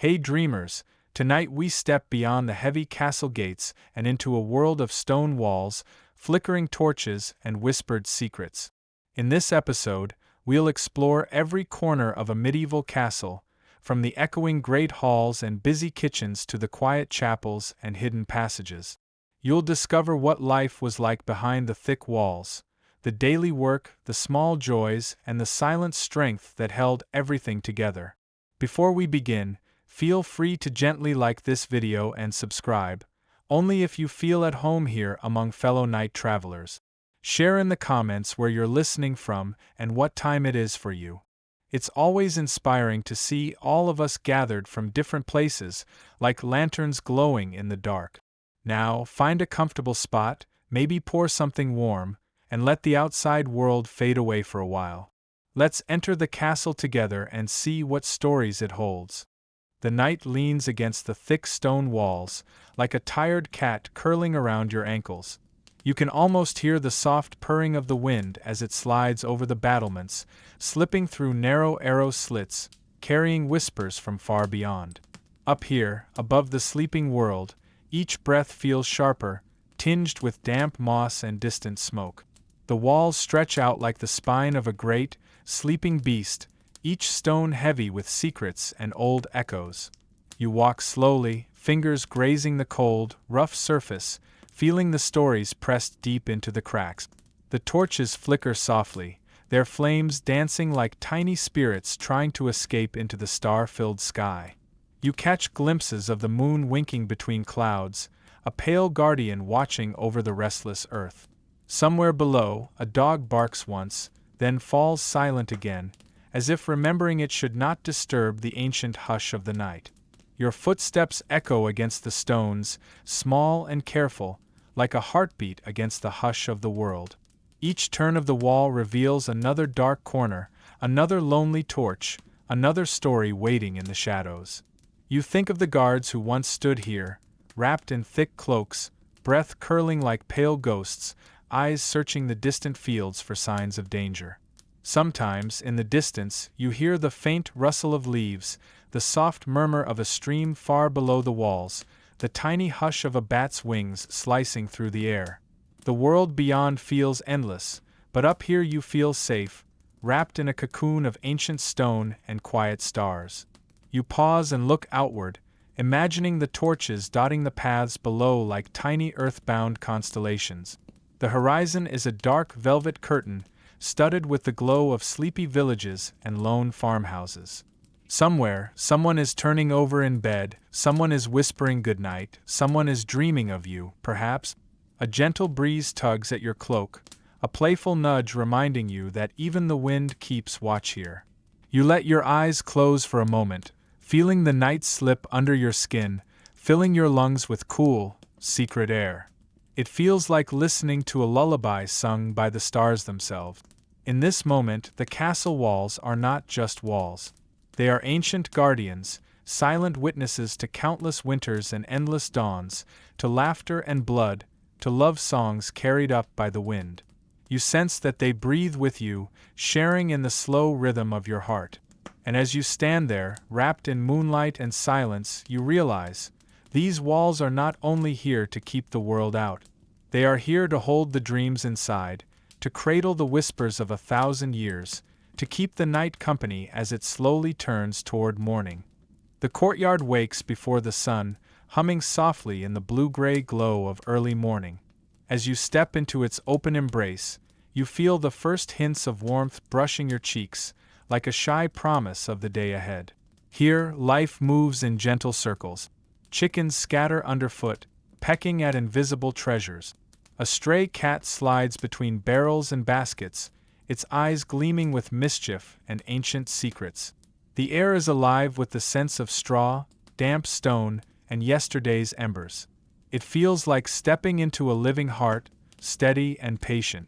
Hey dreamers, tonight we step beyond the heavy castle gates and into a world of stone walls, flickering torches, and whispered secrets. In this episode, we'll explore every corner of a medieval castle, from the echoing great halls and busy kitchens to the quiet chapels and hidden passages. You'll discover what life was like behind the thick walls, the daily work, the small joys, and the silent strength that held everything together. Before we begin, feel free to gently like this video and subscribe, only if you feel at home here among fellow night travelers. Share in the comments where you're listening from and what time it is for you. It's always inspiring to see all of us gathered from different places, like lanterns glowing in the dark. Now, find a comfortable spot, maybe pour something warm, and let the outside world fade away for a while. Let's enter the castle together and see what stories it holds. The night leans against the thick stone walls, like a tired cat curling around your ankles. You can almost hear the soft purring of the wind as it slides over the battlements, slipping through narrow arrow slits, carrying whispers from far beyond. Up here, above the sleeping world, each breath feels sharper, tinged with damp moss and distant smoke. The walls stretch out like the spine of a great, sleeping beast, each stone heavy with secrets and old echoes. You walk slowly, fingers grazing the cold, rough surface, feeling the stories pressed deep into the cracks. The torches flicker softly, their flames dancing like tiny spirits trying to escape into the star-filled sky. You catch glimpses of the moon winking between clouds, a pale guardian watching over the restless earth. Somewhere below, a dog barks once, then falls silent again, as if remembering it should not disturb the ancient hush of the night. Your footsteps echo against the stones, small and careful, like a heartbeat against the hush of the world. Each turn of the wall reveals another dark corner, another lonely torch, another story waiting in the shadows. You think of the guards who once stood here, wrapped in thick cloaks, breath curling like pale ghosts, eyes searching the distant fields for signs of danger. Sometimes, in the distance, you hear the faint rustle of leaves, the soft murmur of a stream far below the walls, the tiny hush of a bat's wings slicing through the air. The world beyond feels endless, but up here you feel safe, wrapped in a cocoon of ancient stone and quiet stars. You pause and look outward, imagining the torches dotting the paths below like tiny earth-bound constellations. The horizon is a dark velvet curtain, studded with the glow of sleepy villages and lone farmhouses. Somewhere, someone is turning over in bed, someone is whispering goodnight, someone is dreaming of you, perhaps. A gentle breeze tugs at your cloak, a playful nudge reminding you that even the wind keeps watch here. You let your eyes close for a moment, feeling the night slip under your skin, filling your lungs with cool, secret air. It feels like listening to a lullaby sung by the stars themselves. In this moment, the castle walls are not just walls. They are ancient guardians, silent witnesses to countless winters and endless dawns, to laughter and blood, to love songs carried up by the wind. You sense that they breathe with you, sharing in the slow rhythm of your heart. And as you stand there, wrapped in moonlight and silence, you realize, these walls are not only here to keep the world out. They are here to hold the dreams inside, to cradle the whispers of 1,000 years, to keep the night company as it slowly turns toward morning. The courtyard wakes before the sun, humming softly in the blue-gray glow of early morning. As you step into its open embrace, you feel the first hints of warmth brushing your cheeks, like a shy promise of the day ahead. Here, life moves in gentle circles. Chickens scatter underfoot, pecking at invisible treasures. A stray cat slides between barrels and baskets, its eyes gleaming with mischief and ancient secrets. The air is alive with the scents of straw, damp stone, and yesterday's embers. It feels like stepping into a living heart, steady and patient.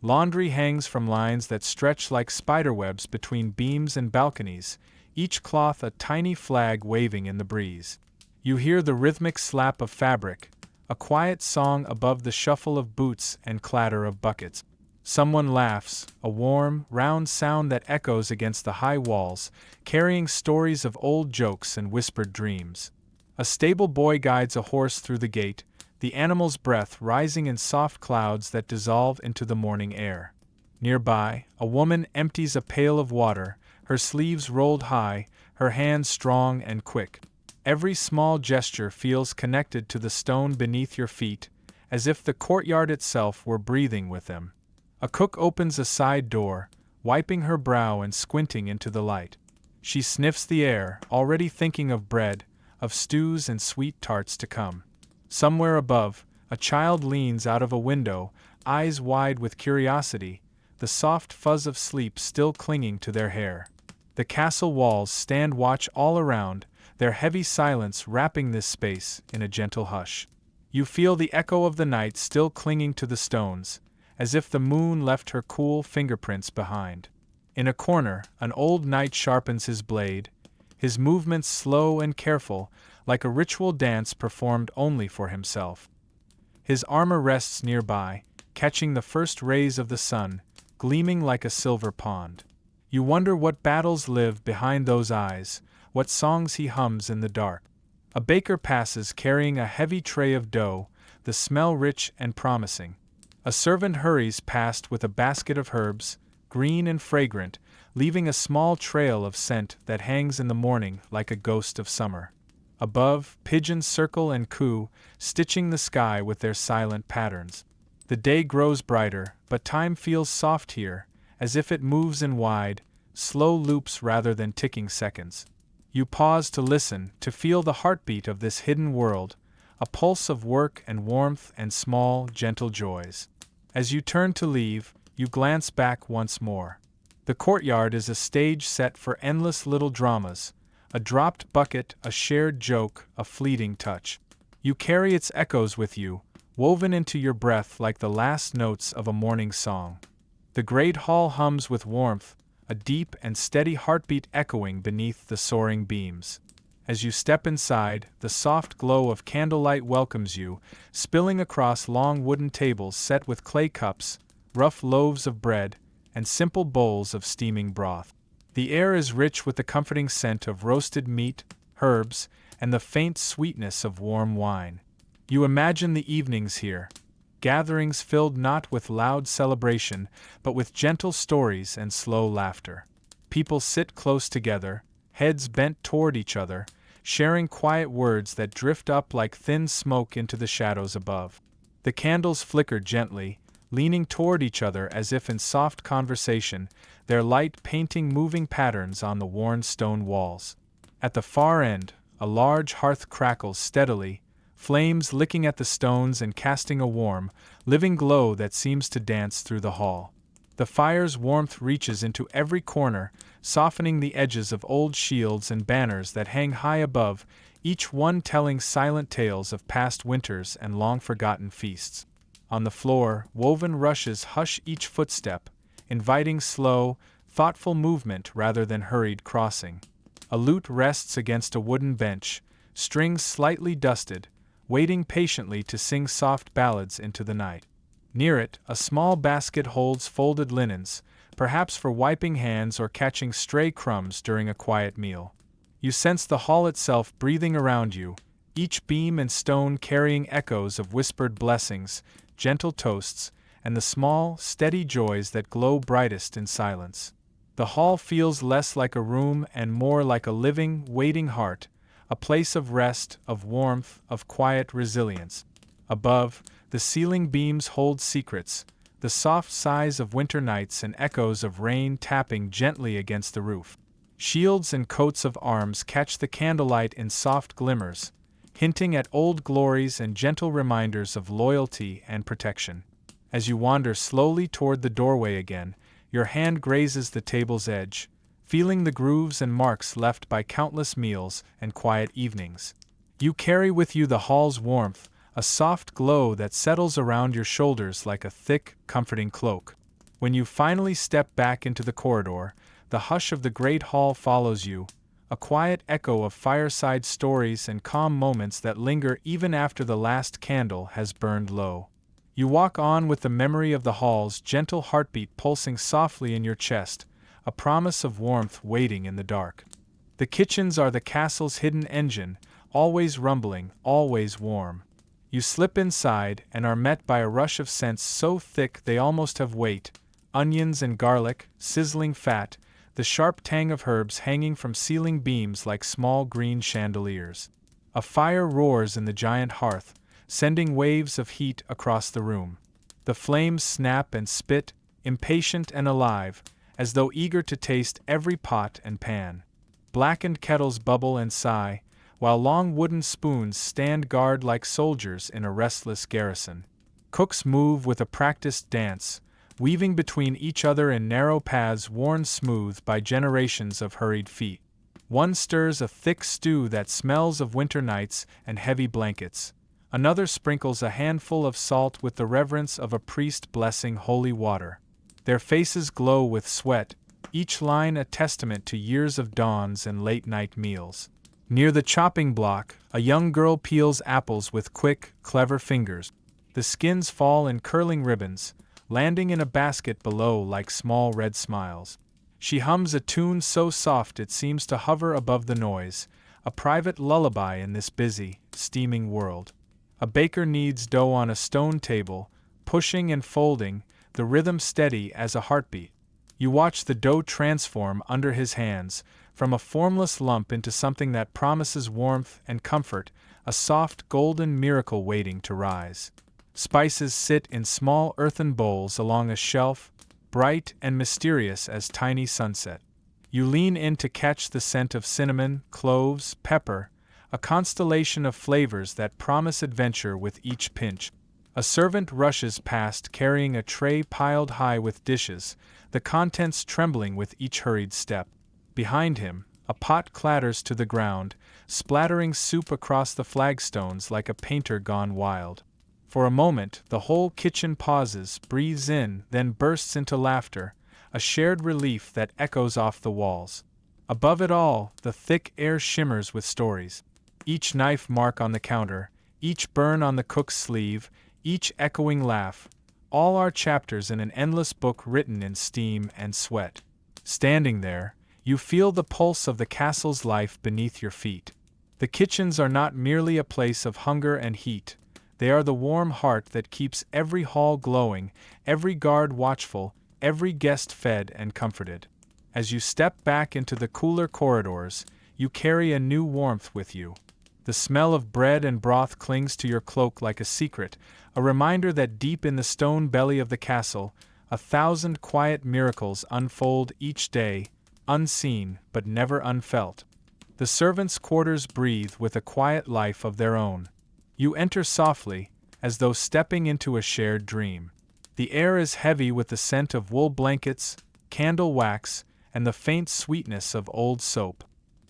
Laundry hangs from lines that stretch like spiderwebs between beams and balconies, each cloth a tiny flag waving in the breeze. You hear the rhythmic slap of fabric, a quiet song above the shuffle of boots and clatter of buckets. Someone laughs, a warm, round sound that echoes against the high walls, carrying stories of old jokes and whispered dreams. A stable boy guides a horse through the gate, the animal's breath rising in soft clouds that dissolve into the morning air. Nearby, a woman empties a pail of water, her sleeves rolled high, her hands strong and quick. Every small gesture feels connected to the stone beneath your feet, as if the courtyard itself were breathing with them. A cook opens a side door, wiping her brow and squinting into the light. She sniffs the air, already thinking of bread, of stews and sweet tarts to come. Somewhere above, a child leans out of a window, eyes wide with curiosity, the soft fuzz of sleep still clinging to their hair. The castle walls stand watch all around, their heavy silence wrapping this space in a gentle hush. You feel the echo of the night still clinging to the stones, as if the moon left her cool fingerprints behind. In a corner, an old knight sharpens his blade, his movements slow and careful, like a ritual dance performed only for himself. His armor rests nearby, catching the first rays of the sun, gleaming like a silver pond. You wonder what battles live behind those eyes, what songs he hums in the dark. A baker passes carrying a heavy tray of dough, the smell rich and promising. A servant hurries past with a basket of herbs, green and fragrant, leaving a small trail of scent that hangs in the morning like a ghost of summer. Above, pigeons circle and coo, stitching the sky with their silent patterns. The day grows brighter, but time feels soft here, as if it moves in wide, slow loops rather than ticking seconds. You pause to listen, to feel the heartbeat of this hidden world, a pulse of work and warmth and small, gentle joys. As you turn to leave, you glance back once more. The courtyard is a stage set for endless little dramas, a dropped bucket, a shared joke, a fleeting touch. You carry its echoes with you, woven into your breath like the last notes of a morning song. The great hall hums with warmth, a deep and steady heartbeat echoing beneath the soaring beams. As you step inside, the soft glow of candlelight welcomes you, spilling across long wooden tables set with clay cups, rough loaves of bread, and simple bowls of steaming broth. The air is rich with the comforting scent of roasted meat, herbs, and the faint sweetness of warm wine. You imagine the evenings here, gatherings filled not with loud celebration, but with gentle stories and slow laughter. People sit close together, heads bent toward each other, sharing quiet words that drift up like thin smoke into the shadows above. The candles flicker gently, leaning toward each other as if in soft conversation, their light painting moving patterns on the worn stone walls. At the far end, a large hearth crackles steadily, flames licking at the stones and casting a warm, living glow that seems to dance through the hall. The fire's warmth reaches into every corner, softening the edges of old shields and banners that hang high above, each one telling silent tales of past winters and long-forgotten feasts. On the floor, woven rushes hush each footstep, inviting slow, thoughtful movement rather than hurried crossing. A lute rests against a wooden bench, strings slightly dusted, waiting patiently to sing soft ballads into the night. Near it, a small basket holds folded linens, perhaps for wiping hands or catching stray crumbs during a quiet meal. You sense the hall itself breathing around you, each beam and stone carrying echoes of whispered blessings, gentle toasts, and the small, steady joys that glow brightest in silence. The hall feels less like a room and more like a living, waiting heart, a place of rest, of warmth, of quiet resilience. Above, the ceiling beams hold secrets, the soft sighs of winter nights and echoes of rain tapping gently against the roof. Shields and coats of arms catch the candlelight in soft glimmers, hinting at old glories and gentle reminders of loyalty and protection. As you wander slowly toward the doorway again, your hand grazes the table's edge, feeling the grooves and marks left by countless meals and quiet evenings. You carry with you the hall's warmth, a soft glow that settles around your shoulders like a thick, comforting cloak. When you finally step back into the corridor, the hush of the great hall follows you, a quiet echo of fireside stories and calm moments that linger even after the last candle has burned low. You walk on with the memory of the hall's gentle heartbeat pulsing softly in your chest, a promise of warmth waiting in the dark. The kitchens are the castle's hidden engine, always rumbling, always warm. You slip inside and are met by a rush of scents so thick they almost have weight: onions and garlic, sizzling fat, the sharp tang of herbs hanging from ceiling beams like small green chandeliers. A fire roars in the giant hearth, sending waves of heat across the room. The flames snap and spit, impatient and alive, as though eager to taste every pot and pan. Blackened kettles bubble and sigh, while long wooden spoons stand guard like soldiers in a restless garrison. Cooks move with a practiced dance, weaving between each other in narrow paths worn smooth by generations of hurried feet. One stirs a thick stew that smells of winter nights and heavy blankets. Another sprinkles a handful of salt with the reverence of a priest blessing holy water. Their faces glow with sweat, each line a testament to years of dawns and late-night meals. Near the chopping block, a young girl peels apples with quick, clever fingers. The skins fall in curling ribbons, landing in a basket below like small red smiles. She hums a tune so soft it seems to hover above the noise, a private lullaby in this busy, steaming world. A baker kneads dough on a stone table, pushing and folding, the rhythm steady as a heartbeat. You watch the dough transform under his hands, from a formless lump into something that promises warmth and comfort, a soft golden miracle waiting to rise. Spices sit in small earthen bowls along a shelf, bright and mysterious as tiny sunset. You lean in to catch the scent of cinnamon, cloves, pepper, a constellation of flavors that promise adventure with each pinch. A servant rushes past carrying a tray piled high with dishes, the contents trembling with each hurried step. Behind him, a pot clatters to the ground, splattering soup across the flagstones like a painter gone wild. For a moment, the whole kitchen pauses, breathes in, then bursts into laughter, a shared relief that echoes off the walls. Above it all, the thick air shimmers with stories. Each knife mark on the counter, each burn on the cook's sleeve, each echoing laugh, all are chapters in an endless book written in steam and sweat. Standing there, you feel the pulse of the castle's life beneath your feet. The kitchens are not merely a place of hunger and heat, they are the warm heart that keeps every hall glowing, every guard watchful, every guest fed and comforted. As you step back into the cooler corridors, you carry a new warmth with you. The smell of bread and broth clings to your cloak like a secret, a reminder that deep in the stone belly of the castle, 1,000 quiet miracles unfold each day, unseen but never unfelt. The servants' quarters breathe with a quiet life of their own. You enter softly, as though stepping into a shared dream. The air is heavy with the scent of wool blankets, candle wax, and the faint sweetness of old soap.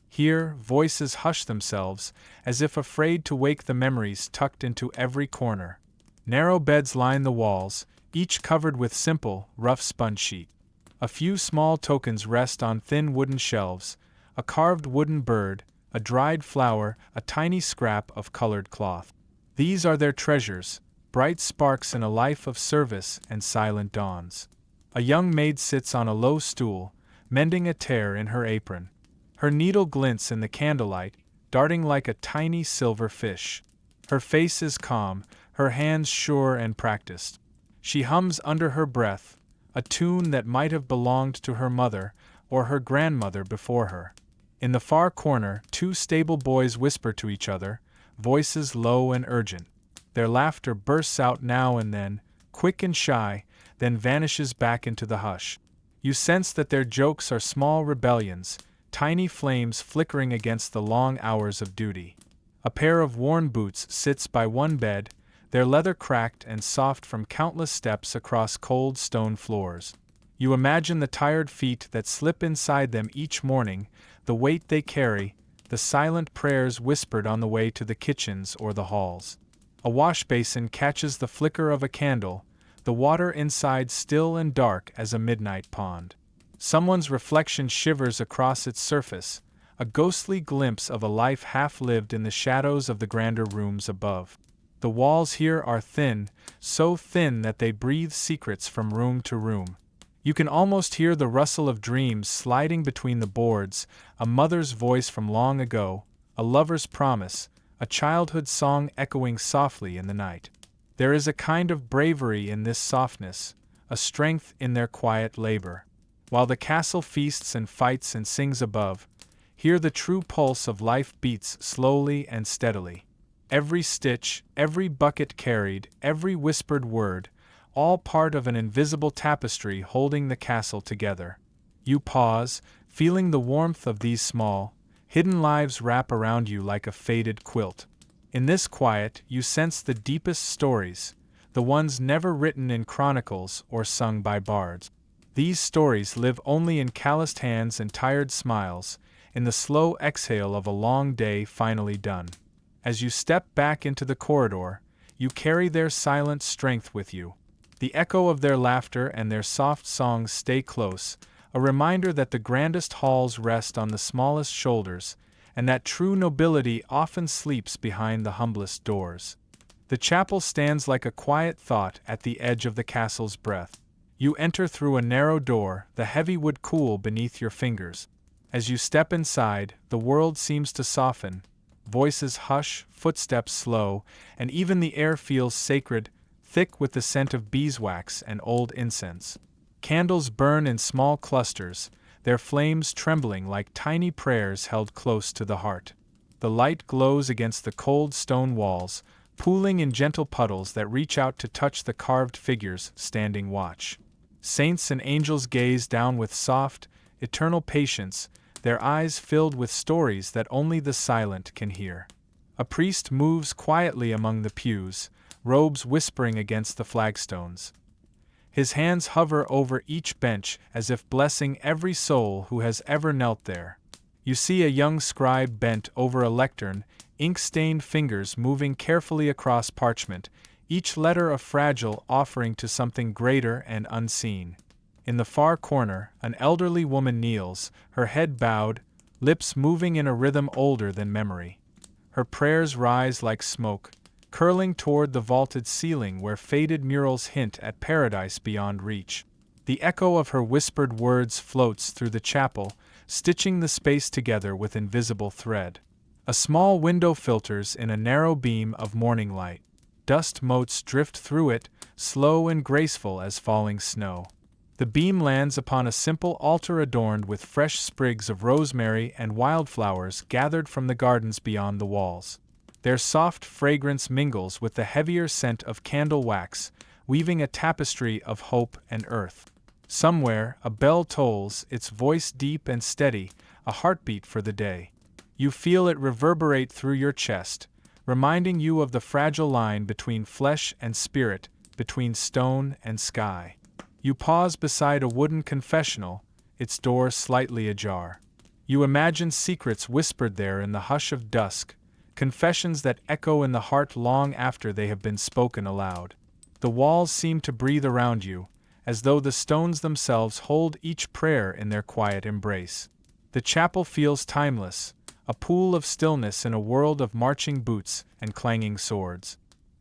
Here, voices hush themselves, as if afraid to wake the memories tucked into every corner. Narrow beds line the walls, each covered with simple, rough sponge sheet. A few small tokens rest on thin wooden shelves, a carved wooden bird, a dried flower, a tiny scrap of colored cloth. These are their treasures, bright sparks in a life of service and silent dawns. A young maid sits on a low stool, mending a tear in her apron. Her needle glints in the candlelight, darting like a tiny silver fish. Her face is calm, her hands sure and practiced. She hums under her breath, a tune that might have belonged to her mother or her grandmother before her. In the far corner, two stable boys whisper to each other, voices low and urgent. Their laughter bursts out now and then, quick and shy, then vanishes back into the hush. You sense that their jokes are small rebellions, tiny flames flickering against the long hours of duty. A pair of worn boots sits by one bed, their leather cracked and soft from countless steps across cold stone floors. You imagine the tired feet that slip inside them each morning, the weight they carry, the silent prayers whispered on the way to the kitchens or the halls. A wash basin catches the flicker of a candle, the water inside still and dark as a midnight pond. Someone's reflection shivers across its surface, a ghostly glimpse of a life half lived in the shadows of the grander rooms above. The walls here are thin, so thin that they breathe secrets from room to room. You can almost hear the rustle of dreams sliding between the boards, a mother's voice from long ago, a lover's promise, a childhood song echoing softly in the night. There is a kind of bravery in this softness, a strength in their quiet labor. While the castle feasts and fights and sings above, here the true pulse of life beats slowly and steadily. Every stitch, every bucket carried, every whispered word, all part of an invisible tapestry holding the castle together. You pause, feeling the warmth of these small, hidden lives wrap around you like a faded quilt. In this quiet, you sense the deepest stories, the ones never written in chronicles or sung by bards. These stories live only in calloused hands and tired smiles, in the slow exhale of a long day finally done. As you step back into the corridor, you carry their silent strength with you. The echo of their laughter and their soft songs stay close, a reminder that the grandest halls rest on the smallest shoulders, and that true nobility often sleeps behind the humblest doors. The chapel stands like a quiet thought at the edge of the castle's breath. You enter through a narrow door, the heavy wood cool beneath your fingers. As you step inside, the world seems to soften. Voices hush, footsteps slow, and even the air feels sacred, thick with the scent of beeswax and old incense. Candles burn in small clusters, their flames trembling like tiny prayers held close to the heart. The light glows against the cold stone walls, pooling in gentle puddles that reach out to touch the carved figures standing watch. Saints and angels gaze down with soft, eternal patience, their eyes filled with stories that only the silent can hear. A priest moves quietly among the pews, robes whispering against the flagstones. His hands hover over each bench as if blessing every soul who has ever knelt there. You see a young scribe bent over a lectern, ink-stained fingers moving carefully across parchment, each letter a fragile offering to something greater and unseen. In the far corner, an elderly woman kneels, her head bowed, lips moving in a rhythm older than memory. Her prayers rise like smoke, curling toward the vaulted ceiling where faded murals hint at paradise beyond reach. The echo of her whispered words floats through the chapel, stitching the space together with invisible thread. A small window filters in a narrow beam of morning light. Dust motes drift through it, slow and graceful as falling snow. The beam lands upon a simple altar adorned with fresh sprigs of rosemary and wildflowers gathered from the gardens beyond the walls. Their soft fragrance mingles with the heavier scent of candle wax, weaving a tapestry of hope and earth. Somewhere, a bell tolls, its voice deep and steady, a heartbeat for the day. You feel it reverberate through your chest, reminding you of the fragile line between flesh and spirit, between stone and sky. You pause beside a wooden confessional, its door slightly ajar. You imagine secrets whispered there in the hush of dusk, confessions that echo in the heart long after they have been spoken aloud. The walls seem to breathe around you, as though the stones themselves hold each prayer in their quiet embrace. The chapel feels timeless, a pool of stillness in a world of marching boots and clanging swords.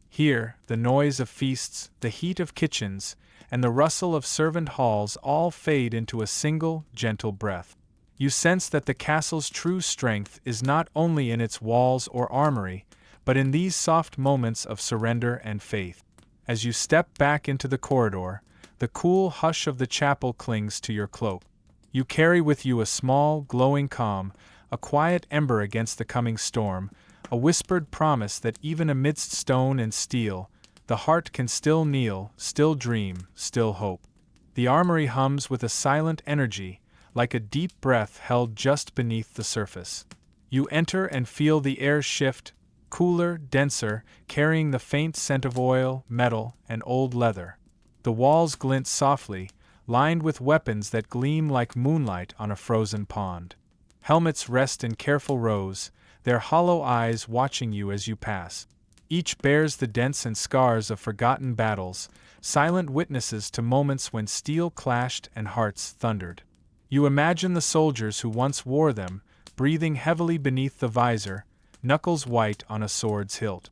Here, the noise of feasts, the heat of kitchens, and the rustle of servant halls all fade into a single, gentle breath. You sense that the castle's true strength is not only in its walls or armory, but in these soft moments of surrender and faith. As you step back into the corridor, the cool hush of the chapel clings to your cloak. You carry with you a small, glowing calm, a quiet ember against the coming storm, a whispered promise that even amidst stone and steel, the heart can still kneel, still dream, still hope. The armory hums with a silent energy, like a deep breath held just beneath the surface. You enter and feel the air shift, cooler, denser, carrying the faint scent of oil, metal, and old leather. The walls glint softly, lined with weapons that gleam like moonlight on a frozen pond. Helmets rest in careful rows, their hollow eyes watching you as you pass. Each bears the dents and scars of forgotten battles, silent witnesses to moments when steel clashed and hearts thundered. You imagine the soldiers who once wore them, breathing heavily beneath the visor, knuckles white on a sword's hilt.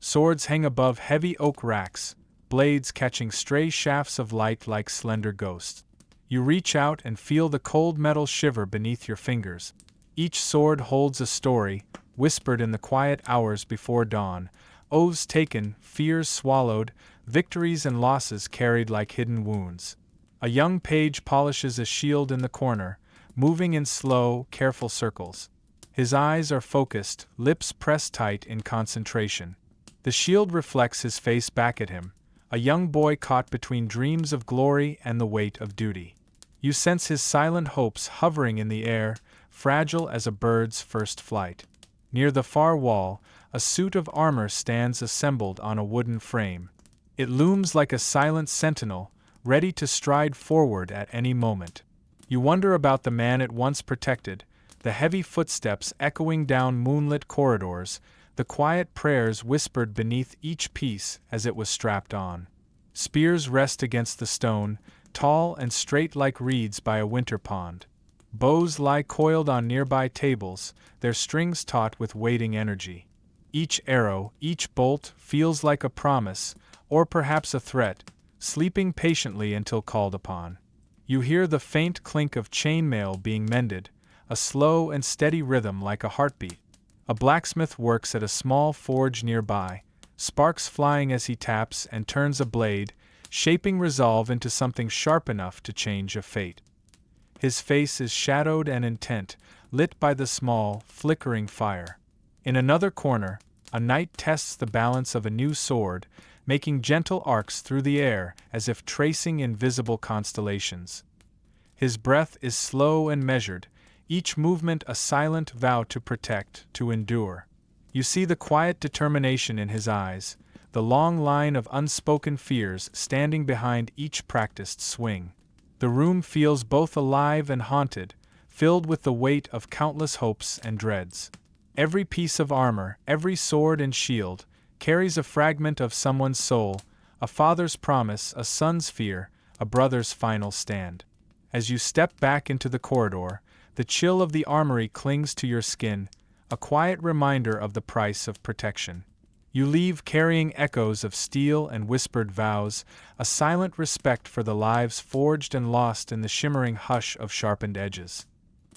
Swords hang above heavy oak racks, blades catching stray shafts of light like slender ghosts. You reach out and feel the cold metal shiver beneath your fingers. Each sword holds a story, whispered in the quiet hours before dawn, oaths taken, fears swallowed, victories and losses carried like hidden wounds. A young page polishes a shield in the corner, moving in slow, careful circles. His eyes are focused, lips pressed tight in concentration. The shield reflects his face back at him, a young boy caught between dreams of glory and the weight of duty. You sense his silent hopes hovering in the air, fragile as a bird's first flight. Near the far wall, a suit of armor stands assembled on a wooden frame. It looms like a silent sentinel, ready to stride forward at any moment. You wonder about the man it once protected, the heavy footsteps echoing down moonlit corridors, the quiet prayers whispered beneath each piece as it was strapped on. Spears rest against the stone, tall and straight like reeds by a winter pond. Bows lie coiled on nearby tables, their strings taut with waiting energy. Each arrow, each bolt feels like a promise, or perhaps a threat, sleeping patiently until called upon. You hear the faint clink of chainmail being mended, a slow and steady rhythm like a heartbeat. A blacksmith works at a small forge nearby, sparks flying as he taps and turns a blade, shaping resolve into something sharp enough to change a fate. His face is shadowed and intent, lit by the small, flickering fire. In another corner, a knight tests the balance of a new sword, making gentle arcs through the air as if tracing invisible constellations. His breath is slow and measured, each movement a silent vow to protect, to endure. You see the quiet determination in his eyes, the long line of unspoken fears standing behind each practiced swing. The room feels both alive and haunted, filled with the weight of countless hopes and dreads. Every piece of armor, every sword and shield, carries a fragment of someone's soul, a father's promise, a son's fear, a brother's final stand. As you step back into the corridor, the chill of the armory clings to your skin, a quiet reminder of the price of protection. You leave carrying echoes of steel and whispered vows, a silent respect for the lives forged and lost in the shimmering hush of sharpened edges.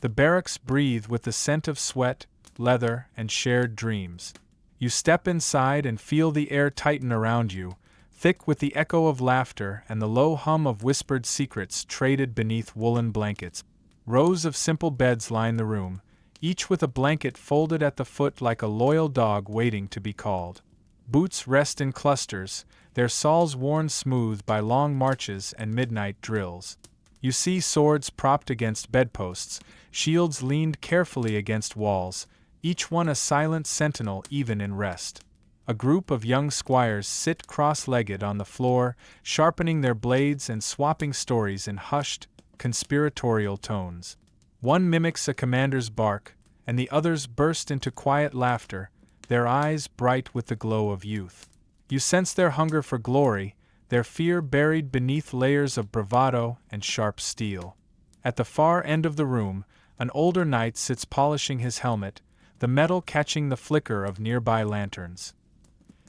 The barracks breathe with the scent of sweat, leather, and shared dreams. You step inside and feel the air tighten around you, thick with the echo of laughter and the low hum of whispered secrets traded beneath woolen blankets. Rows of simple beds line the room, each with a blanket folded at the foot like a loyal dog waiting to be called. Boots rest in clusters, their soles worn smooth by long marches and midnight drills. You see swords propped against bedposts, shields leaned carefully against walls, each one a silent sentinel even in rest. A group of young squires sit cross-legged on the floor, sharpening their blades and swapping stories in hushed, conspiratorial tones. One mimics a commander's bark, and the others burst into quiet laughter, their eyes bright with the glow of youth. You sense their hunger for glory, their fear buried beneath layers of bravado and sharp steel. At the far end of the room, an older knight sits polishing his helmet, the metal catching the flicker of nearby lanterns.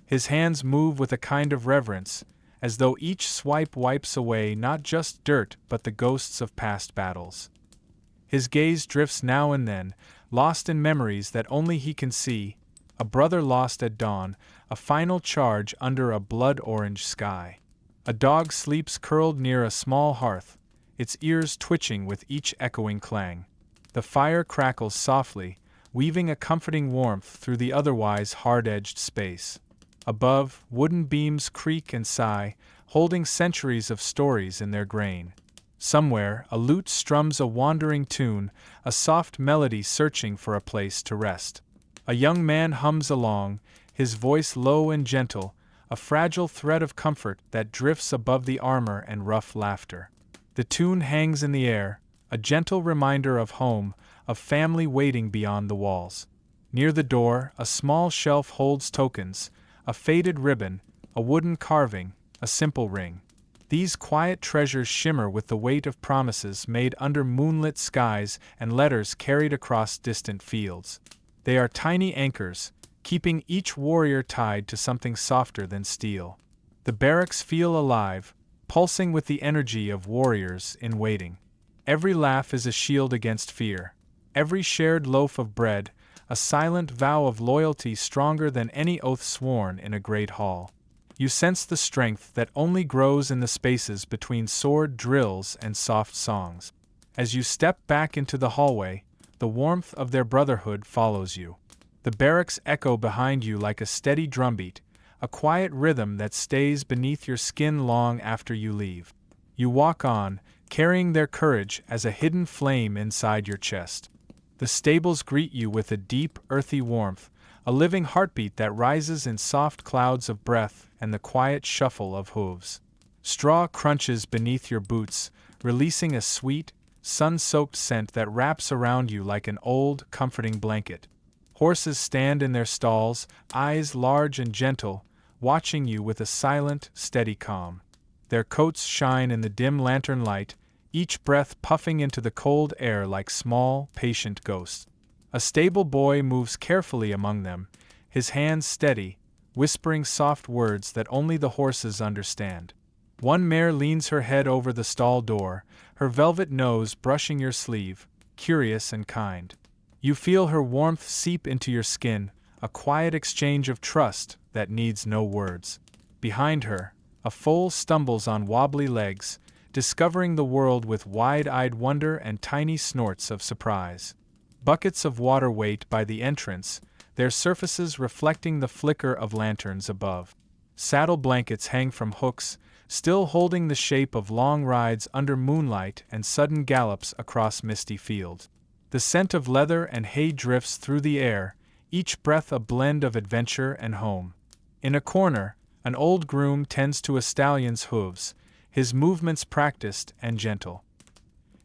His hands move with a kind of reverence, as though each swipe wipes away not just dirt but the ghosts of past battles. His gaze drifts now and then, lost in memories that only he can see, a brother lost at dawn, a final charge under a blood-orange sky. A dog sleeps curled near a small hearth, its ears twitching with each echoing clang. The fire crackles softly, weaving a comforting warmth through the otherwise hard-edged space. Above, wooden beams creak and sigh, holding centuries of stories in their grain. Somewhere, a lute strums a wandering tune, a soft melody searching for a place to rest. A young man hums along, his voice low and gentle, a fragile thread of comfort that drifts above the armor and rough laughter. The tune hangs in the air, a gentle reminder of home, of family waiting beyond the walls. Near the door, a small shelf holds tokens, a faded ribbon, a wooden carving, a simple ring. These quiet treasures shimmer with the weight of promises made under moonlit skies and letters carried across distant fields. They are tiny anchors, keeping each warrior tied to something softer than steel. The barracks feel alive, pulsing with the energy of warriors in waiting. Every laugh is a shield against fear. Every shared loaf of bread, a silent vow of loyalty stronger than any oath sworn in a great hall. You sense the strength that only grows in the spaces between sword drills and soft songs. As you step back into the hallway, the warmth of their brotherhood follows you. The barracks echo behind you like a steady drumbeat, a quiet rhythm that stays beneath your skin long after you leave. You walk on, carrying their courage as a hidden flame inside your chest. The stables greet you with a deep, earthy warmth, a living heartbeat that rises in soft clouds of breath and the quiet shuffle of hooves. Straw crunches beneath your boots, releasing a sweet, sun-soaked scent that wraps around you like an old, comforting blanket. Horses stand in their stalls, eyes large and gentle, watching you with a silent, steady calm. Their coats shine in the dim lantern light, each breath puffing into the cold air like small, patient ghosts. A stable boy moves carefully among them, his hands steady, whispering soft words that only the horses understand. One mare leans her head over the stall door, her velvet nose brushing your sleeve, curious and kind. You feel her warmth seep into your skin, a quiet exchange of trust that needs no words. Behind her, a foal stumbles on wobbly legs, discovering the world with wide-eyed wonder and tiny snorts of surprise. Buckets of water wait by the entrance, their surfaces reflecting the flicker of lanterns above. Saddle blankets hang from hooks, still holding the shape of long rides under moonlight and sudden gallops across misty fields. The scent of leather and hay drifts through the air, each breath a blend of adventure and home. In a corner, an old groom tends to a stallion's hooves, his movements practiced and gentle.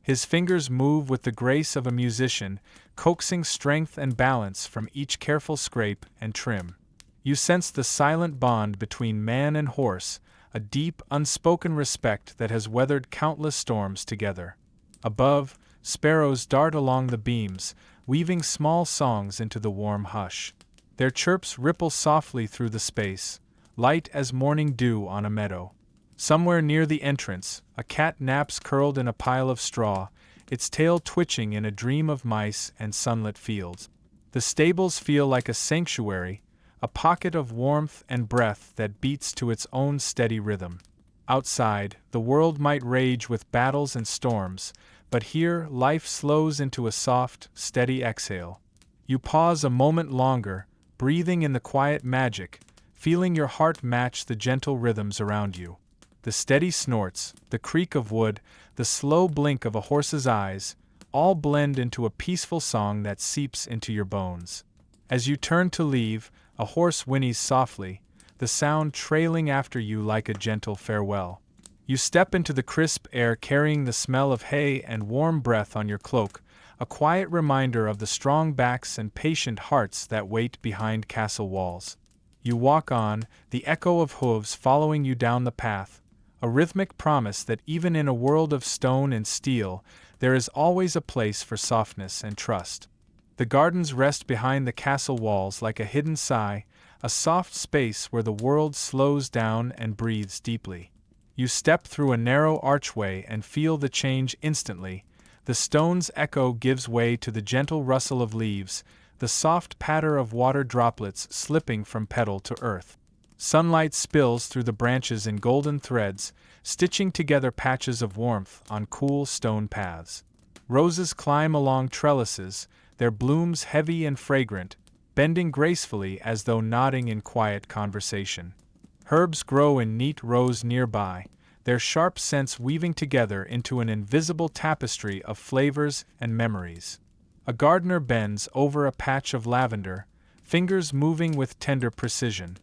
His fingers move with the grace of a musician, coaxing strength and balance from each careful scrape and trim. You sense the silent bond between man and horse, a deep, unspoken respect that has weathered countless storms together. Above, sparrows dart along the beams, weaving small songs into the warm hush. Their chirps ripple softly through the space, light as morning dew on a meadow. Somewhere near the entrance, a cat naps curled in a pile of straw, its tail twitching in a dream of mice and sunlit fields. The stables feel like a sanctuary, a pocket of warmth and breath that beats to its own steady rhythm. Outside, the world might rage with battles and storms, but here life slows into a soft, steady exhale. You pause a moment longer, breathing in the quiet magic, feeling your heart match the gentle rhythms around you. The steady snorts, the creak of wood, the slow blink of a horse's eyes, all blend into a peaceful song that seeps into your bones. As you turn to leave, a horse whinnies softly, the sound trailing after you like a gentle farewell. You step into the crisp air carrying the smell of hay and warm breath on your cloak, a quiet reminder of the strong backs and patient hearts that wait behind castle walls. You walk on, the echo of hooves following you down the path, a rhythmic promise that even in a world of stone and steel, there is always a place for softness and trust. The gardens rest behind the castle walls like a hidden sigh, a soft space where the world slows down and breathes deeply. You step through a narrow archway and feel the change instantly. The stone's echo gives way to the gentle rustle of leaves, the soft patter of water droplets slipping from petal to earth. Sunlight spills through the branches in golden threads, stitching together patches of warmth on cool stone paths. Roses climb along trellises, their blooms heavy and fragrant, bending gracefully as though nodding in quiet conversation. Herbs grow in neat rows nearby, their sharp scents weaving together into an invisible tapestry of flavors and memories. A gardener bends over a patch of lavender, fingers moving with tender precision.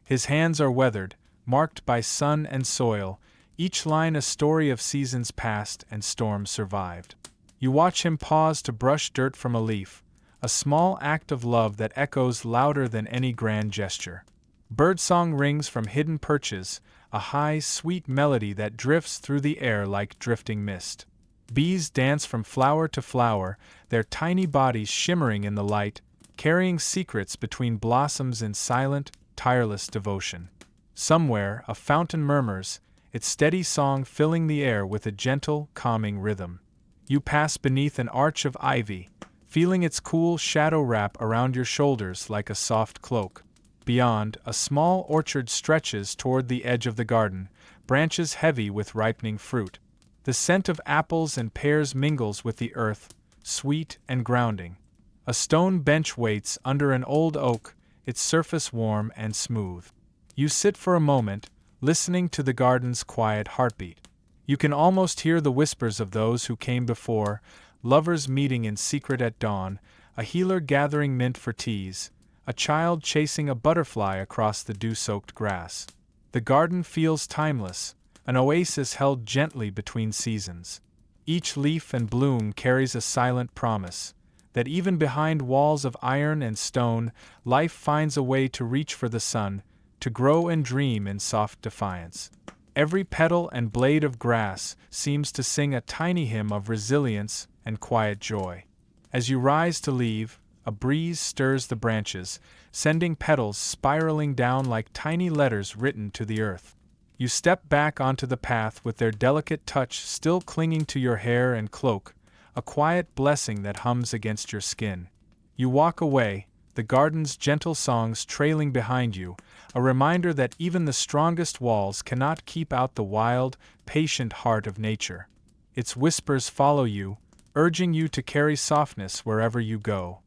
His hands are weathered, marked by sun and soil, each line a story of seasons past and storms survived. You watch him pause to brush dirt from a leaf, a small act of love that echoes louder than any grand gesture. Birdsong rings from hidden perches, a high, sweet melody that drifts through the air like drifting mist. Bees dance from flower to flower, their tiny bodies shimmering in the light, carrying secrets between blossoms in silent, tireless devotion. Somewhere, a fountain murmurs, its steady song filling the air with a gentle, calming rhythm. You pass beneath an arch of ivy, feeling its cool shadow wrap around your shoulders like a soft cloak. Beyond, a small orchard stretches toward the edge of the garden, branches heavy with ripening fruit. The scent of apples and pears mingles with the earth, sweet and grounding. A stone bench waits under an old oak, its surface warm and smooth. You sit for a moment, listening to the garden's quiet heartbeat. You can almost hear the whispers of those who came before, lovers meeting in secret at dawn, a healer gathering mint for teas, a child chasing a butterfly across the dew-soaked grass. The garden feels timeless, an oasis held gently between seasons. Each leaf and bloom carries a silent promise that even behind walls of iron and stone, life finds a way to reach for the sun, to grow and dream in soft defiance. Every petal and blade of grass seems to sing a tiny hymn of resilience and quiet joy. As you rise to leave, a breeze stirs the branches, sending petals spiraling down like tiny letters written to the earth. You step back onto the path with their delicate touch still clinging to your hair and cloak, a quiet blessing that hums against your skin. You walk away, the garden's gentle songs trailing behind you, a reminder that even the strongest walls cannot keep out the wild, patient heart of nature. Its whispers follow you, urging you to carry softness wherever you go.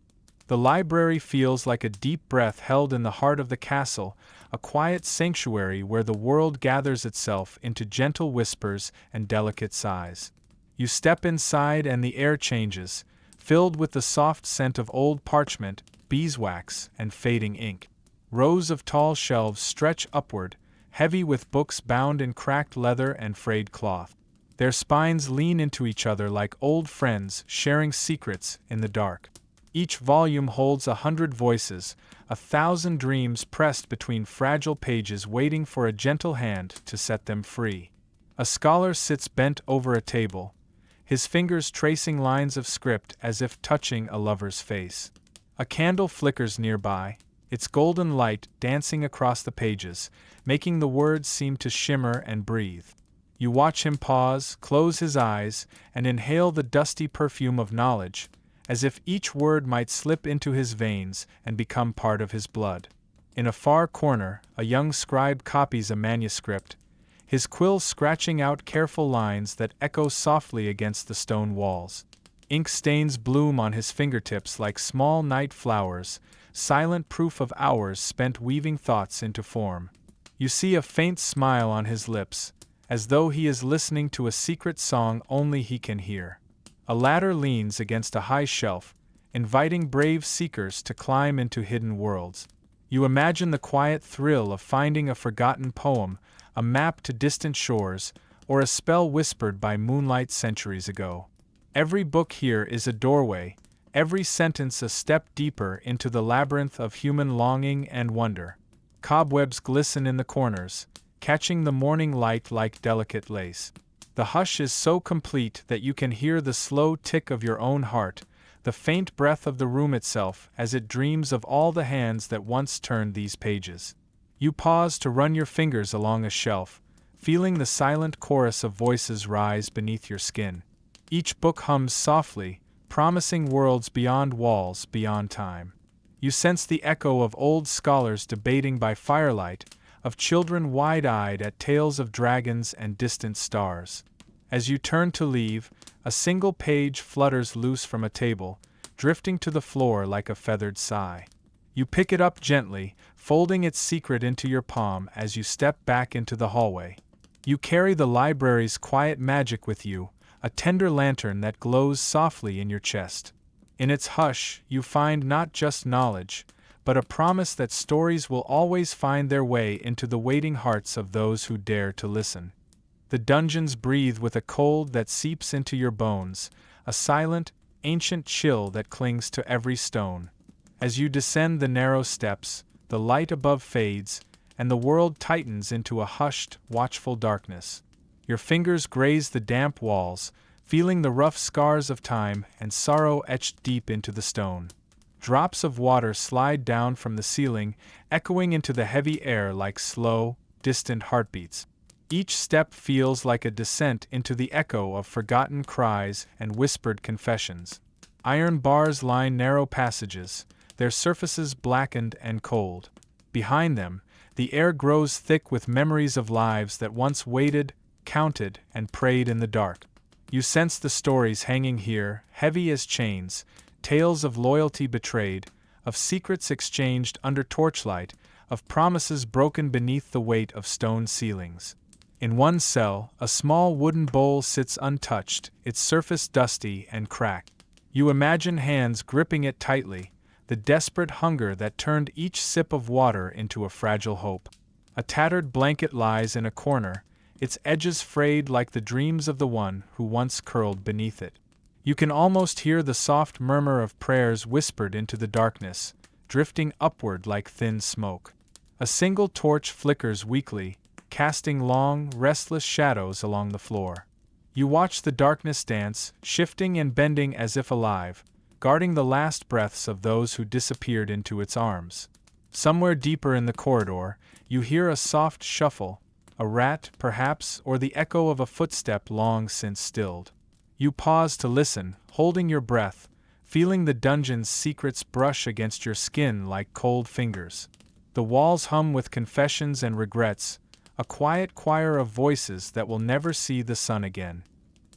The library feels like a deep breath held in the heart of the castle, a quiet sanctuary where the world gathers itself into gentle whispers and delicate sighs. You step inside and the air changes, filled with the soft scent of old parchment, beeswax, and fading ink. Rows of tall shelves stretch upward, heavy with books bound in cracked leather and frayed cloth. Their spines lean into each other like old friends sharing secrets in the dark. Each volume holds 100 voices, 1,000 dreams pressed between fragile pages waiting for a gentle hand to set them free. A scholar sits bent over a table, his fingers tracing lines of script as if touching a lover's face. A candle flickers nearby, its golden light dancing across the pages, making the words seem to shimmer and breathe. You watch him pause, close his eyes, and inhale the dusty perfume of knowledge, as if each word might slip into his veins and become part of his blood. In a far corner, a young scribe copies a manuscript, his quill scratching out careful lines that echo softly against the stone walls. Ink stains bloom on his fingertips like small night flowers, silent proof of hours spent weaving thoughts into form. You see a faint smile on his lips, as though he is listening to a secret song only he can hear. A ladder leans against a high shelf, inviting brave seekers to climb into hidden worlds. You imagine the quiet thrill of finding a forgotten poem, a map to distant shores, or a spell whispered by moonlight centuries ago. Every book here is a doorway, every sentence a step deeper into the labyrinth of human longing and wonder. Cobwebs glisten in the corners, catching the morning light like delicate lace. The hush is so complete that you can hear the slow tick of your own heart, the faint breath of the room itself as it dreams of all the hands that once turned these pages. You pause to run your fingers along a shelf, feeling the silent chorus of voices rise beneath your skin. Each book hums softly, promising worlds beyond walls, beyond time. You sense the echo of old scholars debating by firelight, of children wide-eyed at tales of dragons and distant stars. As you turn to leave, a single page flutters loose from a table, drifting to the floor like a feathered sigh. You pick it up gently, folding its secret into your palm as you step back into the hallway. You carry the library's quiet magic with you, a tender lantern that glows softly in your chest. In its hush, you find not just knowledge, but a promise that stories will always find their way into the waiting hearts of those who dare to listen. The dungeons breathe with a cold that seeps into your bones, a silent, ancient chill that clings to every stone. As you descend the narrow steps, the light above fades, and the world tightens into a hushed, watchful darkness. Your fingers graze the damp walls, feeling the rough scars of time and sorrow etched deep into the stone. drops of water slide down from the ceiling, echoing into the heavy air like slow, distant heartbeats. Each step feels like a descent into the echo of forgotten cries and whispered confessions. Iron bars line narrow passages, their surfaces blackened and cold. Behind them, the air grows thick with memories of lives that once waited, counted, and prayed in the dark. You sense the stories hanging here, heavy as chains, tales of loyalty betrayed, of secrets exchanged under torchlight, of promises broken beneath the weight of stone ceilings. In one cell, a small wooden bowl sits untouched, its surface dusty and cracked. You imagine hands gripping it tightly, the desperate hunger that turned each sip of water into a fragile hope. A tattered blanket lies in a corner, its edges frayed like the dreams of the one who once curled beneath it. You can almost hear the soft murmur of prayers whispered into the darkness, drifting upward like thin smoke. A single torch flickers weakly, casting long, restless shadows along the floor. You watch the darkness dance, shifting and bending as if alive, guarding the last breaths of those who disappeared into its arms. Somewhere deeper in the corridor, you hear a soft shuffle, a rat, perhaps, or the echo of a footstep long since stilled. You pause to listen, holding your breath, feeling the dungeon's secrets brush against your skin like cold fingers. The walls hum with confessions and regrets, a quiet choir of voices that will never see the sun again.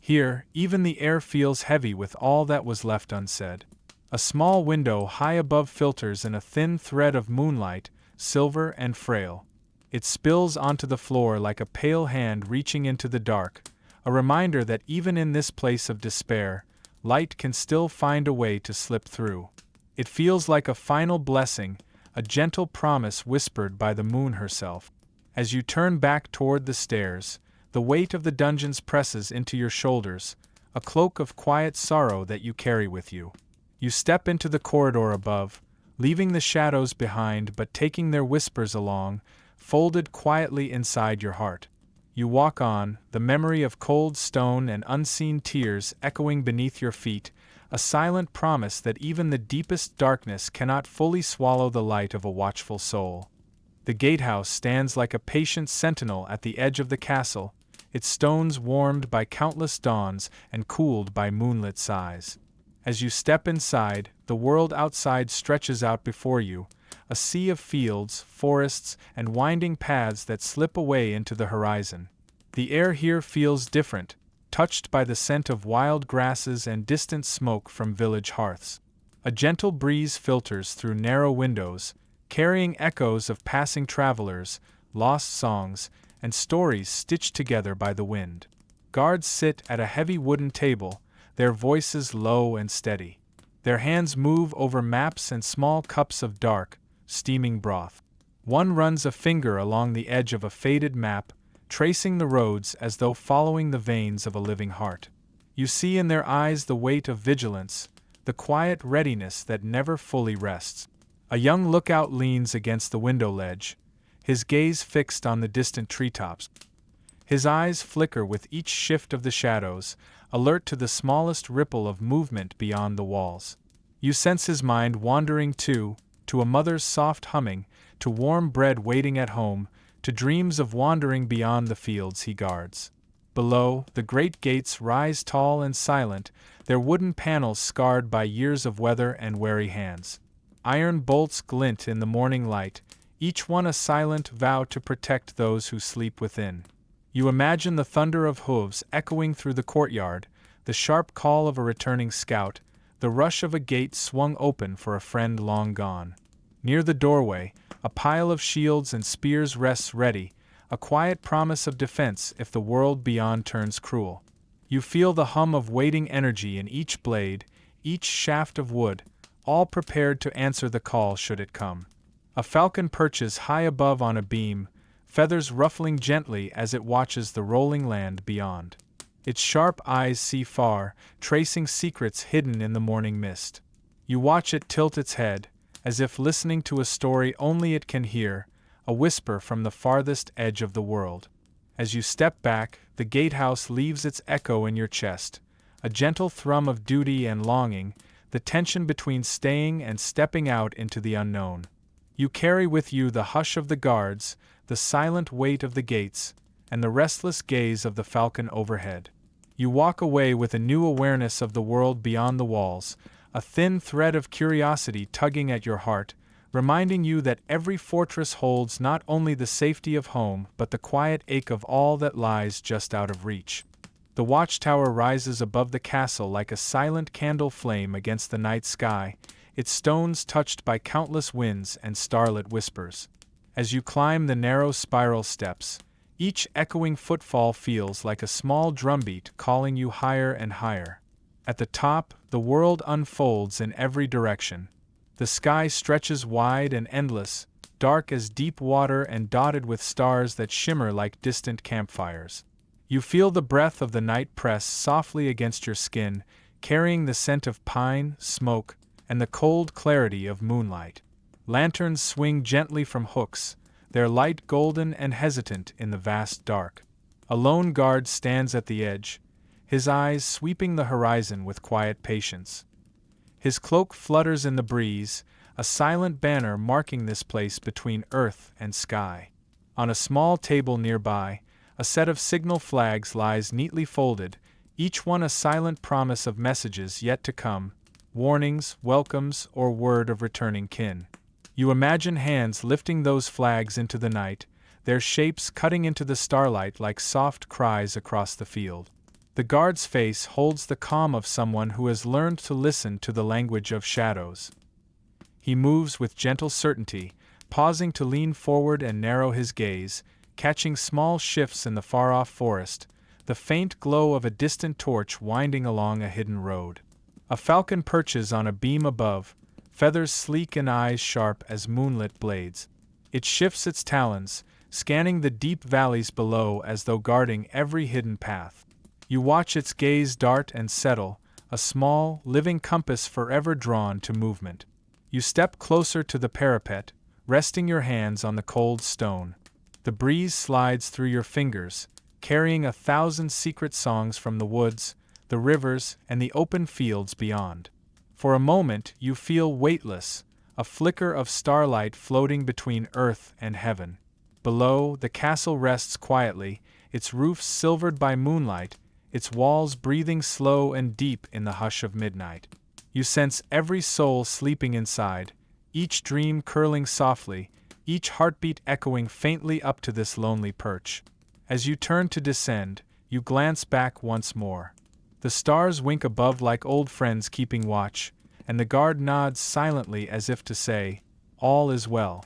Here, even the air feels heavy with all that was left unsaid. A small window high above filters in a thin thread of moonlight, silver and frail. It spills onto the floor like a pale hand reaching into the dark, a reminder that even in this place of despair, light can still find a way to slip through. It feels like a final blessing, a gentle promise whispered by the moon herself. As you turn back toward the stairs, the weight of the dungeons presses into your shoulders, a cloak of quiet sorrow that you carry with you. You step into the corridor above, leaving the shadows behind but taking their whispers along, folded quietly inside your heart. You walk on, the memory of cold stone and unseen tears echoing beneath your feet, a silent promise that even the deepest darkness cannot fully swallow the light of a watchful soul. The gatehouse stands like a patient sentinel at the edge of the castle, its stones warmed by countless dawns and cooled by moonlit sighs. As you step inside, the world outside stretches out before you, a sea of fields, forests, and winding paths that slip away into the horizon. The air here feels different, touched by the scent of wild grasses and distant smoke from village hearths. A gentle breeze filters through narrow windows, carrying echoes of passing travelers, lost songs, and stories stitched together by the wind. Guards sit at a heavy wooden table, their voices low and steady. Their hands move over maps and small cups of dark, steaming broth. One runs a finger along the edge of a faded map, tracing the roads as though following the veins of a living heart. You see in their eyes the weight of vigilance, the quiet readiness that never fully rests. A young lookout leans against the window ledge, his gaze fixed on the distant treetops. His eyes flicker with each shift of the shadows, alert to the smallest ripple of movement beyond the walls. You sense his mind wandering too, to a mother's soft humming, to warm bread waiting at home, to dreams of wandering beyond the fields he guards. Below, the great gates rise tall and silent, their wooden panels scarred by years of weather and wary hands. Iron bolts glint in the morning light, each one a silent vow to protect those who sleep within. You imagine the thunder of hooves echoing through the courtyard, the sharp call of a returning scout, the rush of a gate swung open for a friend long gone. Near the doorway, a pile of shields and spears rests ready, a quiet promise of defense if the world beyond turns cruel. You feel the hum of waiting energy in each blade, each shaft of wood, all prepared to answer the call should it come. A falcon perches high above on a beam, feathers ruffling gently as it watches the rolling land beyond. Its sharp eyes see far, tracing secrets hidden in the morning mist. You watch it tilt its head, as if listening to a story only it can hear, a whisper from the farthest edge of the world. As you step back, the gatehouse leaves its echo in your chest, a gentle thrum of duty and longing, the tension between staying and stepping out into the unknown. You carry with you the hush of the guards, the silent weight of the gates, and the restless gaze of the falcon overhead. You walk away with a new awareness of the world beyond the walls, a thin thread of curiosity tugging at your heart, reminding you that every fortress holds not only the safety of home but the quiet ache of all that lies just out of reach. The watchtower rises above the castle like a silent candle flame against the night sky, its stones touched by countless winds and starlit whispers. As you climb the narrow spiral steps, each echoing footfall feels like a small drumbeat calling you higher and higher. At the top, the world unfolds in every direction. The sky stretches wide and endless, dark as deep water and dotted with stars that shimmer like distant campfires. You feel the breath of the night press softly against your skin, carrying the scent of pine, smoke, and the cold clarity of moonlight. Lanterns swing gently from hooks, their light golden and hesitant in the vast dark. A lone guard stands at the edge, his eyes sweeping the horizon with quiet patience. His cloak flutters in the breeze, a silent banner marking this place between earth and sky. On a small table nearby, a set of signal flags lies neatly folded, each one a silent promise of messages yet to come, warnings, welcomes, or word of returning kin. You imagine hands lifting those flags into the night, their shapes cutting into the starlight like soft cries across the field. The guard's face holds the calm of someone who has learned to listen to the language of shadows. He moves with gentle certainty, pausing to lean forward and narrow his gaze, catching small shifts in the far-off forest, the faint glow of a distant torch winding along a hidden road. A falcon perches on a beam above, feathers sleek and eyes sharp as moonlit blades. It shifts its talons, scanning the deep valleys below as though guarding every hidden path. You watch its gaze dart and settle, a small, living compass forever drawn to movement. You step closer to the parapet, resting your hands on the cold stone. The breeze slides through your fingers, carrying 1,000 secret songs from the woods, the rivers, and the open fields beyond. For a moment you feel weightless, a flicker of starlight floating between earth and heaven. Below, the castle rests quietly, its roofs silvered by moonlight, its walls breathing slow and deep in the hush of midnight. You sense every soul sleeping inside, each dream curling softly, each heartbeat echoing faintly up to this lonely perch. As you turn to descend, you glance back once more. The stars wink above like old friends keeping watch, and the guard nods silently as if to say, "All is well."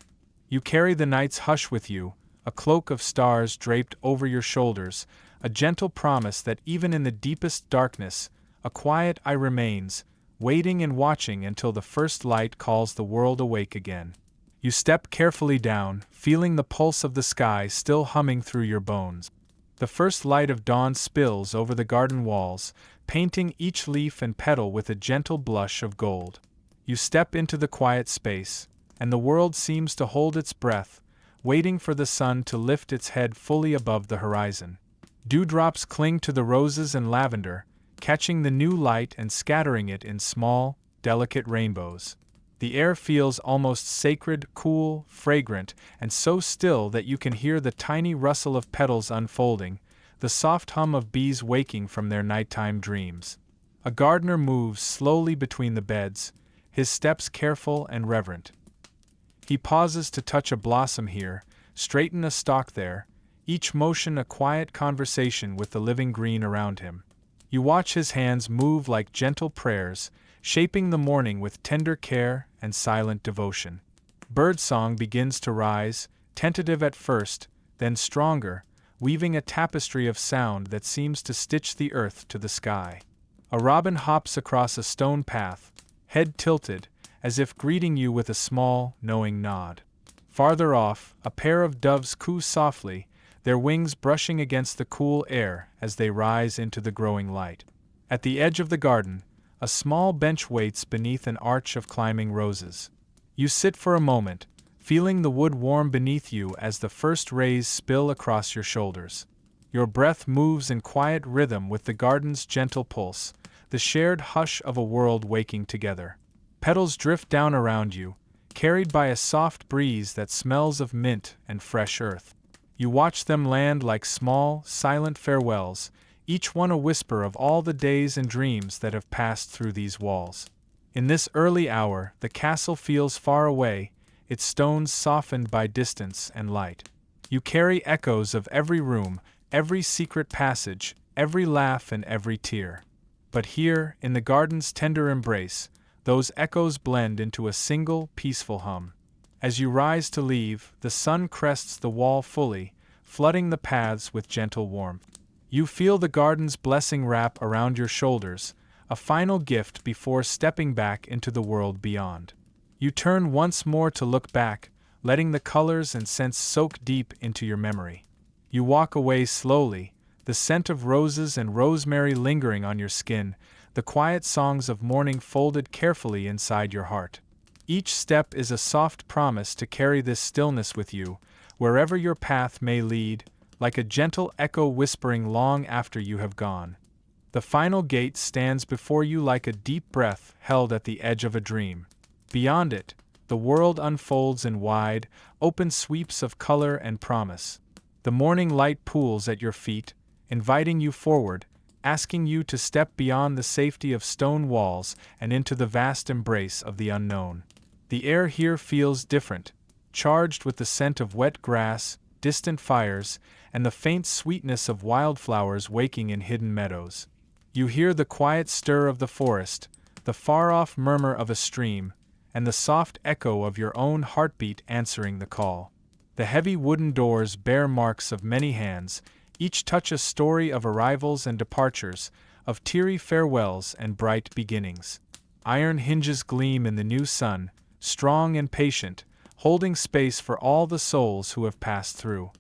You carry the night's hush with you, a cloak of stars draped over your shoulders, a gentle promise that even in the deepest darkness, a quiet eye remains, waiting and watching until the first light calls the world awake again. You step carefully down, feeling the pulse of the sky still humming through your bones. The first light of dawn spills over the garden walls, painting each leaf and petal with a gentle blush of gold. You step into the quiet space, and the world seems to hold its breath, waiting for the sun to lift its head fully above the horizon. Dewdrops cling to the roses and lavender, catching the new light and scattering it in small, delicate rainbows. The air feels almost sacred, cool, fragrant, and so still that you can hear the tiny rustle of petals unfolding, the soft hum of bees waking from their nighttime dreams. A gardener moves slowly between the beds, his steps careful and reverent. He pauses to touch a blossom here, straighten a stalk there, each motion a quiet conversation with the living green around him. You watch his hands move like gentle prayers, shaping the morning with tender care and silent devotion. Birdsong begins to rise, tentative at first, then stronger, weaving a tapestry of sound that seems to stitch the earth to the sky. A robin hops across a stone path, head tilted, as if greeting you with a small, knowing nod. Farther off, a pair of doves coo softly, their wings brushing against the cool air as they rise into the growing light. At the edge of the garden, a small bench waits beneath an arch of climbing roses. You sit for a moment, feeling the wood warm beneath you as the first rays spill across your shoulders. Your breath moves in quiet rhythm with the garden's gentle pulse, the shared hush of a world waking together. Petals drift down around you, carried by a soft breeze that smells of mint and fresh earth. You watch them land like small, silent farewells, each one a whisper of all the days and dreams that have passed through these walls. In this early hour, the castle feels far away, its stones softened by distance and light. You carry echoes of every room, every secret passage, every laugh and every tear. But here, in the garden's tender embrace, those echoes blend into a single, peaceful hum. As you rise to leave, the sun crests the wall fully, flooding the paths with gentle warmth. You feel the garden's blessing wrap around your shoulders, a final gift before stepping back into the world beyond. You turn once more to look back, letting the colors and scents soak deep into your memory. You walk away slowly, the scent of roses and rosemary lingering on your skin, the quiet songs of morning folded carefully inside your heart. Each step is a soft promise to carry this stillness with you, wherever your path may lead, like a gentle echo whispering long after you have gone. The final gate stands before you like a deep breath held at the edge of a dream. Beyond it, the world unfolds in wide, open sweeps of color and promise. The morning light pools at your feet, inviting you forward, asking you to step beyond the safety of stone walls and into the vast embrace of the unknown. The air here feels different, charged with the scent of wet grass, distant fires, and the faint sweetness of wildflowers waking in hidden meadows. You hear the quiet stir of the forest, the far-off murmur of a stream, and the soft echo of your own heartbeat answering the call. The heavy wooden doors bear marks of many hands, each touch a story of arrivals and departures, of teary farewells and bright beginnings. Iron hinges gleam in the new sun, strong and patient, holding space for all the souls who have passed through.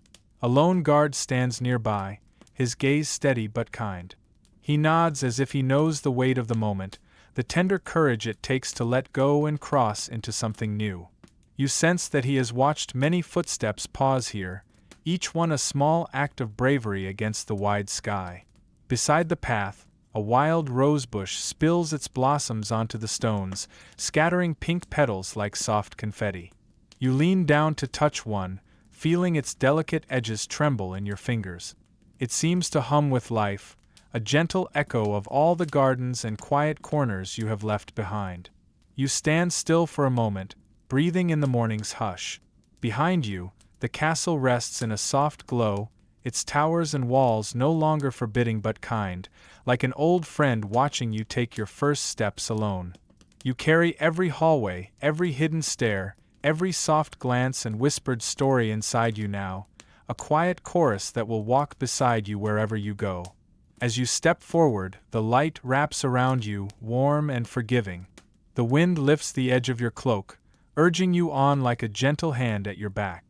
A lone guard stands nearby, his gaze steady but kind. He nods as if he knows the weight of the moment, the tender courage it takes to let go and cross into something new. You sense that he has watched many footsteps pause here, each one a small act of bravery against the wide sky. Beside the path, a wild rosebush spills its blossoms onto the stones, scattering pink petals like soft confetti. You lean down to touch one, feeling its delicate edges tremble in your fingers. It seems to hum with life, a gentle echo of all the gardens and quiet corners you have left behind. You stand still for a moment, breathing in the morning's hush. Behind you, the castle rests in a soft glow, its towers and walls no longer forbidding but kind, like an old friend watching you take your first steps alone. You carry every hallway, every hidden stair, every soft glance and whispered story inside you now, a quiet chorus that will walk beside you wherever you go. As you step forward, the light wraps around you, warm and forgiving. The wind lifts the edge of your cloak, urging you on like a gentle hand at your back.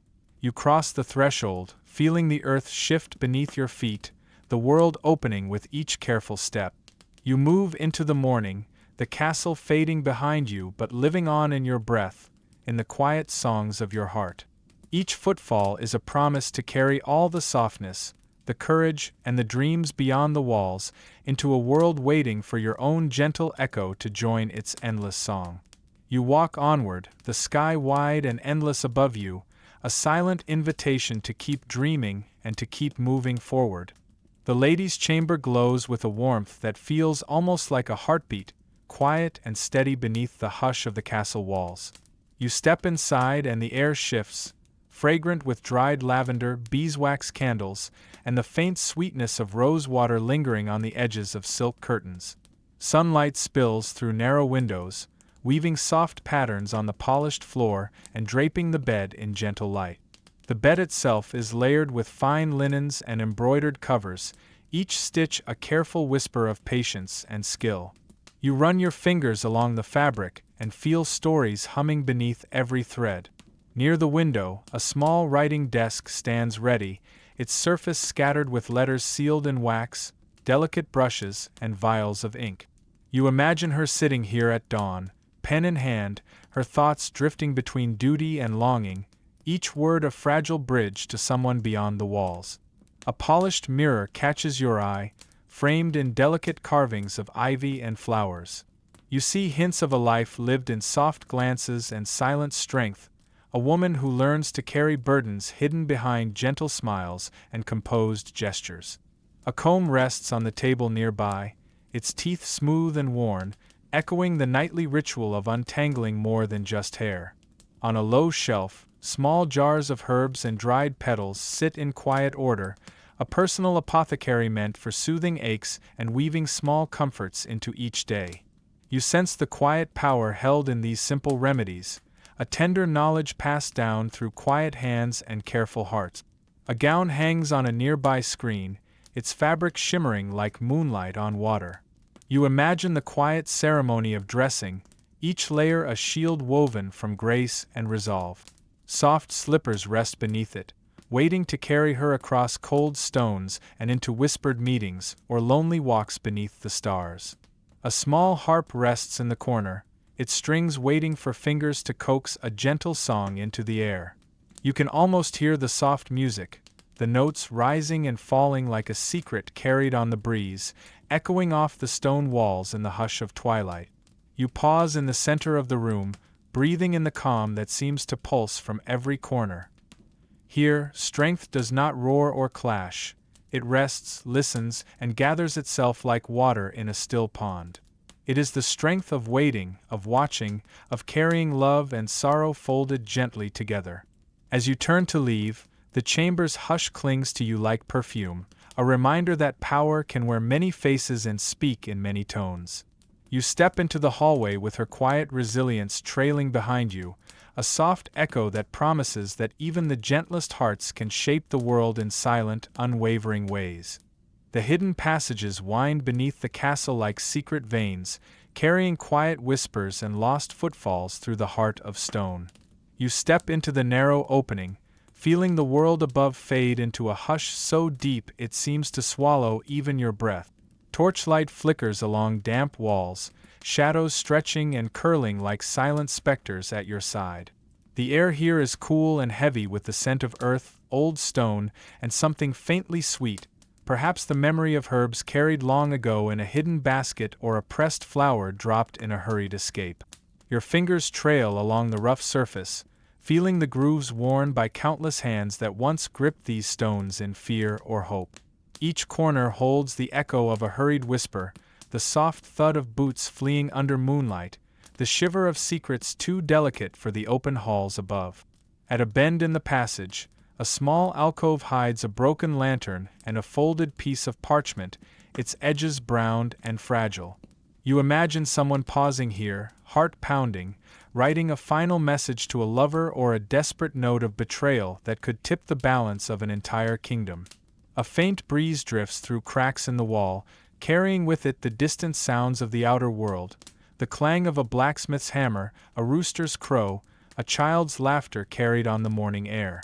You cross the threshold, feeling the earth shift beneath your feet, the world opening with each careful step. You move into the morning, the castle fading behind you but living on in your breath, in the quiet songs of your heart. Each footfall is a promise to carry all the softness, the courage, and the dreams beyond the walls into a world waiting for your own gentle echo to join its endless song. You walk onward, the sky wide and endless above you, a silent invitation to keep dreaming and to keep moving forward. The lady's chamber glows with a warmth that feels almost like a heartbeat, quiet and steady beneath the hush of the castle walls. You step inside and the air shifts, fragrant with dried lavender, beeswax candles, and the faint sweetness of rosewater lingering on the edges of silk curtains. Sunlight spills through narrow windows, weaving soft patterns on the polished floor and draping the bed in gentle light. The bed itself is layered with fine linens and embroidered covers, each stitch a careful whisper of patience and skill. You run your fingers along the fabric and feel stories humming beneath every thread. Near the window, a small writing desk stands ready, its surface scattered with letters sealed in wax, delicate brushes, and vials of ink. You imagine her sitting here at dawn, pen in hand, her thoughts drifting between duty and longing, each word a fragile bridge to someone beyond the walls. A polished mirror catches your eye, framed in delicate carvings of ivy and flowers. You see hints of a life lived in soft glances and silent strength, a woman who learns to carry burdens hidden behind gentle smiles and composed gestures. A comb rests on the table nearby, its teeth smooth and worn, echoing the nightly ritual of untangling more than just hair. On a low shelf, small jars of herbs and dried petals sit in quiet order, a personal apothecary meant for soothing aches and weaving small comforts into each day. You sense the quiet power held in these simple remedies, a tender knowledge passed down through quiet hands and careful hearts. A gown hangs on a nearby screen, its fabric shimmering like moonlight on water. You imagine the quiet ceremony of dressing, each layer a shield woven from grace and resolve. Soft slippers rest beneath it, waiting to carry her across cold stones and into whispered meetings or lonely walks beneath the stars. A small harp rests in the corner, its strings waiting for fingers to coax a gentle song into the air. You can almost hear the soft music, the notes rising and falling like a secret carried on the breeze, echoing off the stone walls in the hush of twilight. You pause in the center of the room, breathing in the calm that seems to pulse from every corner. Here, strength does not roar or clash. It rests, listens, and gathers itself like water in a still pond. It is the strength of waiting, of watching, of carrying love and sorrow folded gently together. As you turn to leave, the chamber's hush clings to you like perfume, a reminder that power can wear many faces and speak in many tones. You step into the hallway with her quiet resilience trailing behind you, a soft echo that promises that even the gentlest hearts can shape the world in silent, unwavering ways. The hidden passages wind beneath the castle like secret veins, carrying quiet whispers and lost footfalls through the heart of stone. You step into the narrow opening, feeling the world above fade into a hush so deep it seems to swallow even your breath. Torchlight flickers along damp walls, shadows stretching and curling like silent specters at your side. The air here is cool and heavy with the scent of earth, old stone, and something faintly sweet, perhaps the memory of herbs carried long ago in a hidden basket or a pressed flower dropped in a hurried escape. Your fingers trail along the rough surface, feeling the grooves worn by countless hands that once gripped these stones in fear or hope. Each corner holds the echo of a hurried whisper, the soft thud of boots fleeing under moonlight, the shiver of secrets too delicate for the open halls above. At a bend in the passage, a small alcove hides a broken lantern and a folded piece of parchment, its edges browned and fragile. You imagine someone pausing here, heart pounding, writing a final message to a lover or a desperate note of betrayal that could tip the balance of an entire kingdom. A faint breeze drifts through cracks in the wall, carrying with it the distant sounds of the outer world, the clang of a blacksmith's hammer, a rooster's crow, a child's laughter carried on the morning air.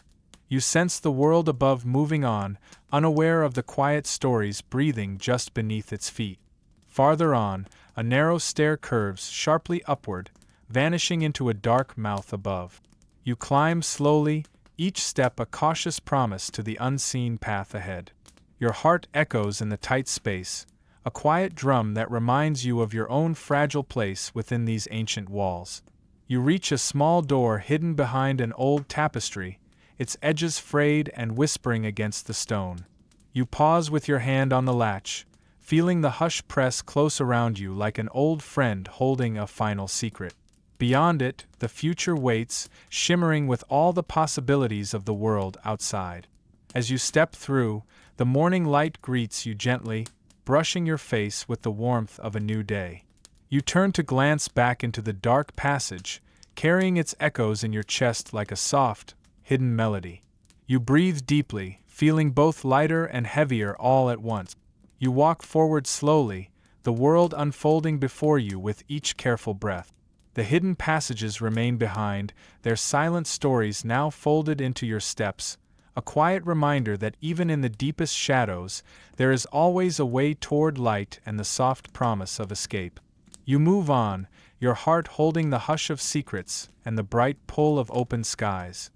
You sense the world above moving on, unaware of the quiet stories breathing just beneath its feet. Farther on, a narrow stair curves sharply upward, vanishing into a dark mouth above. You climb slowly, each step a cautious promise to the unseen path ahead. Your heart echoes in the tight space, a quiet drum that reminds you of your own fragile place within these ancient walls. You reach a small door hidden behind an old tapestry, its edges frayed and whispering against the stone. You pause with your hand on the latch, feeling the hush press close around you like an old friend holding a final secret. Beyond it, the future waits, shimmering with all the possibilities of the world outside. As you step through, the morning light greets you gently, brushing your face with the warmth of a new day. You turn to glance back into the dark passage, carrying its echoes in your chest like a soft, hidden melody. You breathe deeply, feeling both lighter and heavier all at once. You walk forward slowly, the world unfolding before you with each careful breath. The hidden passages remain behind, their silent stories now folded into your steps, a quiet reminder that even in the deepest shadows, there is always a way toward light and the soft promise of escape. You move on, your heart holding the hush of secrets and the bright pull of open skies.